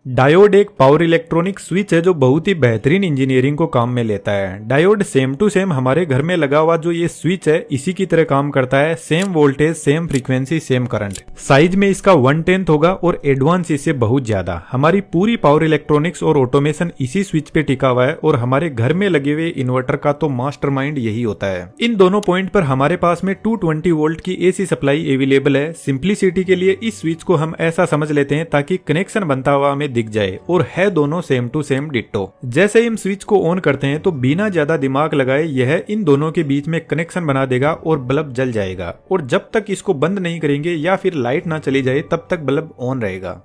Diode एक power electronic switch है जो बहुत ही बेहतरीन इंजीनियरिंग को काम में लेता है। डायोड सेम टू सेम हमारे घर में लगा हुआ जो ये स्विच है इसी की तरह काम करता है। Same voltage, same frequency, same current. Size में इसका 1/10 होगा और एडवांस इससे बहुत ज्यादा। हमारी पूरी पावर इलेक्ट्रॉनिक्स और ऑटोमेशन इसी स्विच पे टिका हुआ है और हमारे घर में लगे हुए इन्वर्टर का तो मास्टरमाइंड यही होता है। इन दोनों पॉइंट पर हमारे पास में 220 वोल्ट की एसी सप्लाई अवेलेबल है। सिंप्लिसिटी के लिए इस स्विच को हम ऐसा समझ लेते हैं ताकि कनेक्शन बनता हुआ हमें दिख जाए और है दोनों सेम टू सेम डिट्टो। जैसे ही हम स्विच को ऑन करते हैं तो बिना ज्यादा दिमाग लगाए यह इन दोनों के बीच में कनेक्शन बना देगा और बल्ब जल जाएगा। और जब तक इसको बंद नहीं करेंगे या फिर लाइट ना चली जाए तब तक बल्ब ऑन रहेगा।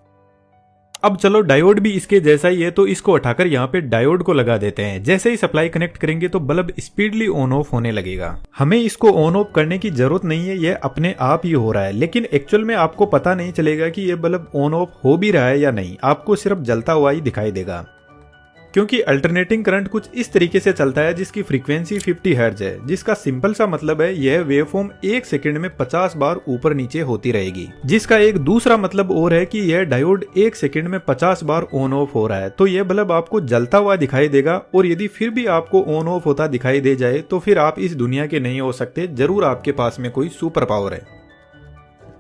अब चलो डायोड भी इसके जैसा ही है तो इसको हटाकर यहाँ पे डायोड को लगा देते हैं। जैसे ही सप्लाई कनेक्ट करेंगे तो बल्ब स्पीडली ऑन ऑफ होने लगेगा। हमें इसको ऑन ऑफ करने की जरूरत नहीं है, ये अपने आप ही हो रहा है। लेकिन एक्चुअल में आपको पता नहीं चलेगा कि ये बल्ब ऑन ऑफ हो भी रहा है या नहीं, आपको सिर्फ जलता हुआ ही दिखाई देगा। क्योंकि अल्टरनेटिंग करंट कुछ इस तरीके से चलता है जिसकी फ्रीक्वेंसी 50 हर्ट्ज है, जिसका सिंपल सा मतलब है यह वेवफॉर्म 1 सेकंड में 50 बार ऊपर नीचे होती रहेगी। जिसका एक दूसरा मतलब और है कि यह डायोड 1 सेकंड में 50 बार ऑन ऑफ हो रहा है। तो यह बल्ब आपको जलता हुआ दिखाई देगा और यदि फिर भी आपको ऑन ऑफ होता दिखाई दे जाए तो फिर आप इस दुनिया के नहीं हो सकते, जरूर आपके पास में कोई सुपर पावर है।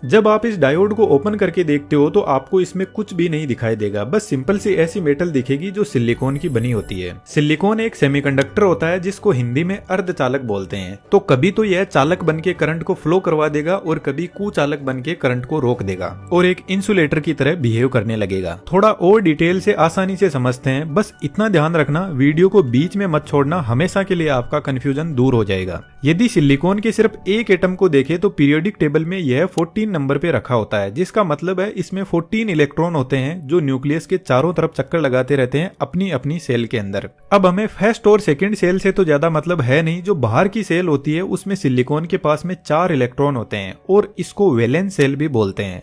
जब आप इस डायोड को ओपन करके देखते हो तो आपको इसमें कुछ भी नहीं दिखाई देगा, बस सिंपल सी ऐसी मेटल दिखेगी जो सिलिकॉन की बनी होती है। सिलिकॉन एक सेमीकंडक्टर होता है जिसको हिंदी में अर्धचालक बोलते हैं। तो कभी तो यह चालक बन के करंट को फ्लो करवा देगा और कभी कुचालक बन के करंट को रोक देगा और एक इंसुलेटर की तरह बिहेव करने लगेगा। थोड़ा और डिटेल से आसानी से समझते हैं, बस इतना ध्यान रखना वीडियो को बीच में मत छोड़ना, हमेशा के लिए आपका कंफ्यूजन दूर हो जाएगा। यदि सिलिकॉन के सिर्फ एक एटम को देखे तो पीरियोडिक टेबल में यह 14 नंबर पे रखा होता है, जिसका मतलब है इसमें 14 इलेक्ट्रॉन होते हैं जो न्यूक्लियस के चारों तरफ चक्कर लगाते रहते हैं अपनी अपनी सेल के अंदर। अब हमें फर्स्ट और सेकंड सेल से तो ज्यादा मतलब है नहीं, जो बाहर की सेल होती है उसमें सिलिकॉन के पास में 4 इलेक्ट्रॉन होते हैं और इसको वैलेंस सेल भी बोलते हैं।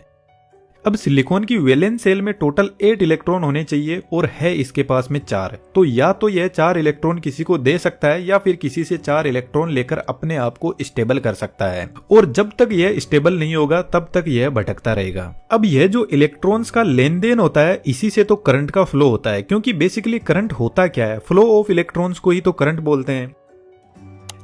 अब सिलिकॉन की वैलेंस सेल में टोटल 8 इलेक्ट्रॉन होने चाहिए और है इसके पास में 4। तो या तो यह 4 इलेक्ट्रॉन किसी को दे सकता है या फिर किसी से 4 इलेक्ट्रॉन लेकर अपने आप को स्टेबल कर सकता है। और जब तक यह स्टेबल नहीं होगा तब तक यह भटकता रहेगा। अब यह जो इलेक्ट्रॉन्स का लेन देन होता है इसी से तो करंट का फ्लो होता है, क्योंकि बेसिकली करंट होता क्या है, फ्लो ऑफ इलेक्ट्रॉन्स को ही तो करंट बोलते हैं।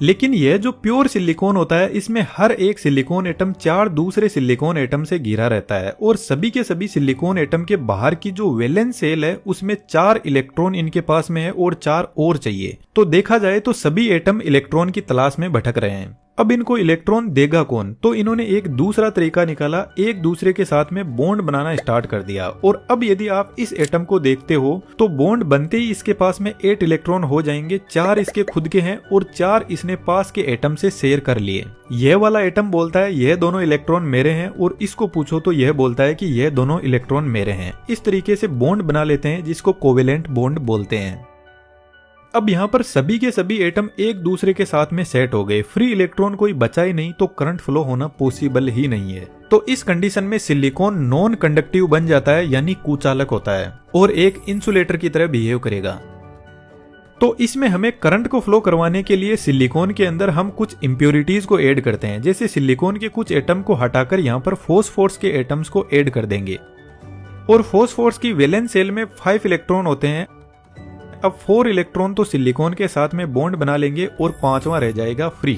लेकिन यह जो प्योर सिलिकॉन होता है इसमें हर एक सिलिकॉन एटम 4 दूसरे सिलिकॉन एटम से घिरा रहता है और सभी के सभी सिलिकॉन एटम के बाहर की जो वैलेंस सेल है उसमें 4 इलेक्ट्रॉन इनके पास में है और 4 और चाहिए। तो देखा जाए तो सभी एटम इलेक्ट्रॉन की तलाश में भटक रहे हैं। अब इनको इलेक्ट्रॉन देगा कौन? तो इन्होंने एक दूसरा तरीका निकाला, एक दूसरे के साथ में बॉन्ड बनाना स्टार्ट कर दिया। और अब यदि आप इस एटम को देखते हो तो बॉन्ड बनते ही इसके पास में 8 इलेक्ट्रॉन हो जाएंगे। 4 इसके खुद के हैं और 4 इसने पास के एटम से शेयर कर लिए। यह वाला एटम बोलता है यह दोनों इलेक्ट्रॉन मेरे हैं और इसको पूछो तो यह बोलता है कि यह दोनों इलेक्ट्रॉन मेरे हैं। इस तरीके से बॉन्ड बना लेते हैं जिसको कोवेलेंट बॉन्ड बोलते हैं। अब यहाँ पर सभी के सभी एटम एक दूसरे के साथ में सेट हो गए, फ्री इलेक्ट्रॉन कोई बचा ही नहीं, तो करंट फ्लो होना पॉसिबल ही नहीं है। तो इस कंडीशन में सिलिकॉन नॉन कंडक्टिव बन जाता है, यानी कुचालक होता है और एक इंसुलेटर की तरह बिहेव करेगा। तो इसमें हमें करंट को फ्लो करवाने के लिए सिलिकॉन के अंदर हम कुछ इम्प्योरिटीज को ऐड करते हैं। जैसे सिलिकॉन के कुछ एटम को हटाकर यहाँ पर फॉस्फोरस के एटम्स को ऐड कर देंगे और फॉस्फोरस की वैलेंस सेल में 5 इलेक्ट्रॉन होते हैं। अब 4 इलेक्ट्रॉन तो सिलिकॉन के साथ में बॉन्ड बना लेंगे और 5वां रह जाएगा फ्री।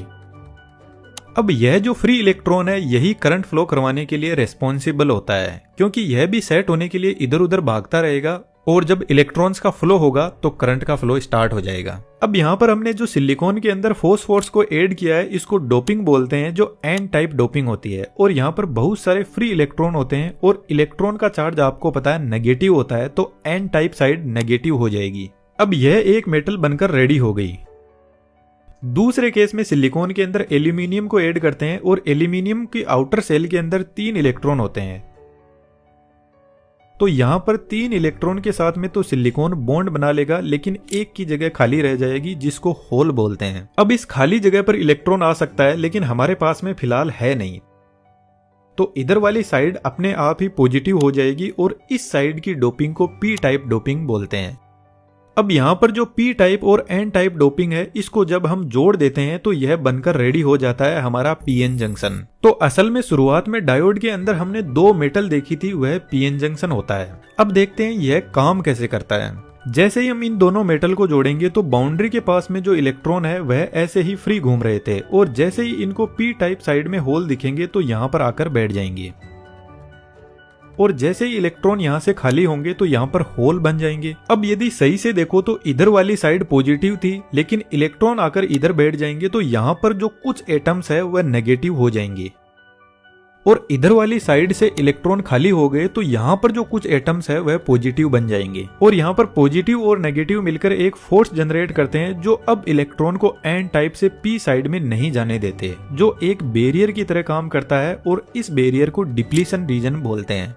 अब यह जो फ्री इलेक्ट्रॉन है यही करंट फ्लो करवाने के लिए रेस्पॉन्सिबल होता है, क्योंकि यह भी सेट होने के लिए इधर उधर भागता रहेगा और जब इलेक्ट्रॉन्स का फ्लो होगा तो करंट का फ्लो स्टार्ट हो जाएगा। अब यहाँ पर हमने जो सिलिकॉन के अंदर फॉस्फोरस को ऐड किया है इसको डोपिंग बोलते हैं, जो एन टाइप डोपिंग होती है। और यहाँ पर बहुत सारे फ्री इलेक्ट्रॉन होते हैं और इलेक्ट्रॉन का चार्ज आपको पता है नेगेटिव होता है, तो एन टाइप साइड नेगेटिव हो जाएगी। अब यह एक मेटल बनकर रेडी हो गई। दूसरे केस में सिलिकॉन के अंदर एल्यूमिनियम को ऐड करते हैं और एल्यूमिनियम की आउटर सेल के अंदर 3 इलेक्ट्रॉन होते हैं। तो यहां पर 3 इलेक्ट्रॉन के साथ में तो सिलिकॉन बॉन्ड बना लेगा, लेकिन एक की जगह खाली रह जाएगी जिसको होल बोलते हैं। अब इस खाली जगह पर इलेक्ट्रॉन आ सकता है लेकिन हमारे पास में फिलहाल है नहीं, तो इधर वाली साइड अपने आप ही पॉजिटिव हो जाएगी और इस साइड की डोपिंग को पी टाइप डोपिंग बोलते हैं। अब यहाँ पर जो पी टाइप और एन टाइप डोपिंग है, इसको जब हम जोड़ देते हैं तो यह बनकर रेडी हो जाता है हमारा पीएन जंक्शन। तो असल में शुरुआत में डायोड के अंदर हमने दो मेटल देखी थी, वह पीएन जंक्शन होता है। अब देखते हैं यह काम कैसे करता है। जैसे ही हम इन दोनों मेटल को जोड़ेंगे तो बाउंड्री के पास में जो इलेक्ट्रॉन है वह ऐसे ही फ्री घूम रहे थे, और जैसे ही इनको पी टाइप साइड में होल दिखेंगे तो यहाँ पर आकर बैठ जाएंगे, और जैसे ही इलेक्ट्रॉन यहाँ से खाली होंगे तो यहाँ पर होल बन जाएंगे। अब यदि सही से देखो तो इधर वाली साइड पॉजिटिव थी, लेकिन इलेक्ट्रॉन आकर इधर बैठ जाएंगे तो यहाँ पर जो कुछ एटम्स है वह नेगेटिव हो जाएंगे, और इधर वाली साइड से इलेक्ट्रॉन खाली हो गए तो यहाँ पर जो कुछ एटम्स है वह पॉजिटिव बन जाएंगे, और यहाँ पर पॉजिटिव और नेगेटिव मिलकर एक फोर्स जनरेट करते हैं जो अब इलेक्ट्रॉन को एन टाइप से पी साइड में नहीं जाने देते, जो एक बैरियर की तरह काम करता है, और इस बैरियर को डिप्लीशन रीजन बोलते हैं।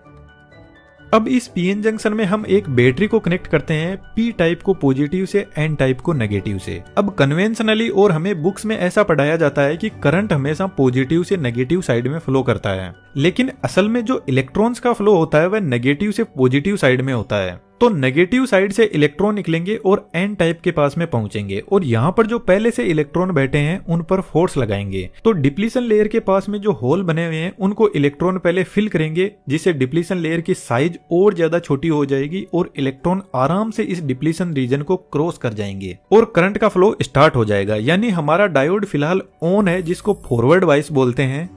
अब इस पीएन जंक्शन में हम एक बैटरी को कनेक्ट करते हैं, पी टाइप को पॉजिटिव से, एन टाइप को नेगेटिव से। अब कन्वेंशनली और हमें बुक्स में ऐसा पढ़ाया जाता है कि करंट हमेशा पॉजिटिव से नेगेटिव साइड में फ्लो करता है, लेकिन असल में जो इलेक्ट्रॉन्स का फ्लो होता है वह नेगेटिव से पॉजिटिव साइड में होता है। तो नेगेटिव साइड से इलेक्ट्रॉन निकलेंगे और एन टाइप के पास में पहुंचेंगे, और यहाँ पर जो पहले से इलेक्ट्रॉन बैठे हैं उन पर फोर्स लगाएंगे। तो डिप्लीशन लेयर के पास में जो होल बने हुए हैं उनको इलेक्ट्रॉन पहले फिल करेंगे, जिससे डिप्लीशन लेयर की साइज और ज्यादा छोटी हो जाएगी, और इलेक्ट्रॉन आराम से इस डिप्लीशन रीजन को क्रॉस कर जाएंगे और करंट का फ्लो स्टार्ट हो जाएगा। यानी हमारा डायोड फिलहाल ऑन है, जिसको फॉरवर्ड वाइस बोलते हैं,